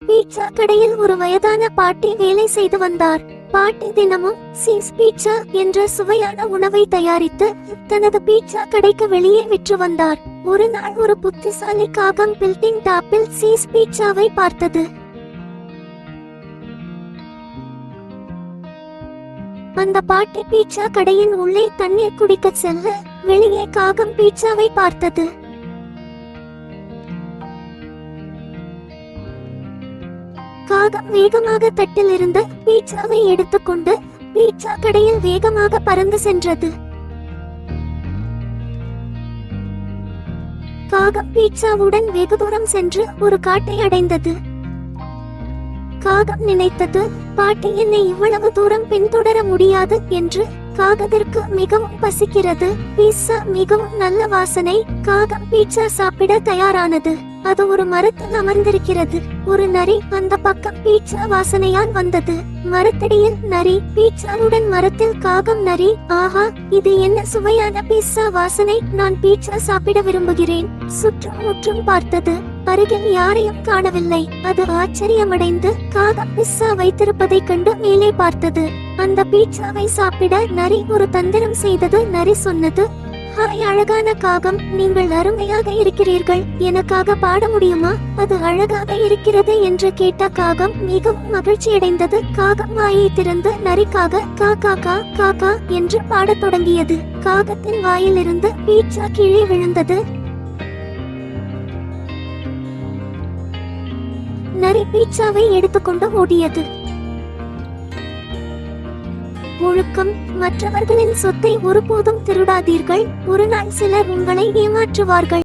Pizza கடையில் ஒரு வயதான பாட்டி வேலை செய்து வந்தார். பாட்டி தினமும் சீஸ் பீட்சா என்ற சுவையான உணவை தயாரித்து தனது பீட்சா கடைக்கு வெளியே விற்று வந்தார். ஒரு நாள் ஒரு புத்திசாலி காகம் பில்டிங் டாப்பில் சீஸ் பீட்சாவை பார்த்தது. அந்த பாட்டி பீட்சா கடையின் உள்ளே தண்ணீர் குடிக்க செல்ல வெளியே காகம் பீட்சாவை பார்த்தது. காகம் வேகமாக தட்டில் இருந்து பீட்சாவை எடுத்துக்கொண்டு பீட்சா கடையில் வேகமாக பறந்து சென்றது. காகம் பீட்சாவுடன் வெகு தூரம் சென்று ஒரு காட்டை அடைந்தது. காகம் நினைத்தது, பாட்டி என்னை இவ்வளவு தூரம் பின்தொடர முடியாது என்று. காகத்திற்கு மிகவும் பசிக்கிறது. பீட்சா மிகவும் நல்ல வாசனை. காகம் பீட்சா சாப்பிட தயாரானது. அது ஒரு மரத்தில் அமர்ந்திருக்கிறது. ஒரு நரி அந்த பக்கம் பீட்சா வாசனையால் வந்தது. மரத்தடியில் நரி, பீட்சாவுடன் மரத்தில் காகம். நரி, ஆஹா, இது என்ன சுவையான பீட்சா வாசனை, நான் பீட்சா சாப்பிட விரும்புகிறேன். சுற்றும் முற்றும் பார்த்தது. அருகில் யாரையும் காணவில்லை. அது ஆச்சரியமடைந்து காகம் பீட்சா வைத்திருப்பதை கண்டு மேலே பார்த்தது. அந்த பீட்சாவை சாப்பிட நரி ஒரு தந்திரம் செய்தது. நரி சொன்னது, ஹாய் அழகான காகம், நீங்கள் அருமையாக இருக்கிறீர்கள். எனக்காக பாட முடியுமா? அது அழகாக இருக்கிறது என்று கேட்ட காகம் மிகவும் மகிழ்ச்சியடைந்தது. காகம் வாயை திறந்து நரிக்காக கா கா கா கா கா என்று பாடத் தொடங்கியது. காகத்தின் வாயிலிருந்து பீட்சா கீழே விழுந்தது. நரி பீட்சாவை எடுத்துக்கொண்டு ஓடியது. ஒழுக்கம், மற்றவர்களின் சொத்தை ஒருபோதும் திருடாதீர்கள். ஒரு நாள் சிலர் உங்களை ஏமாற்றுவார்கள்.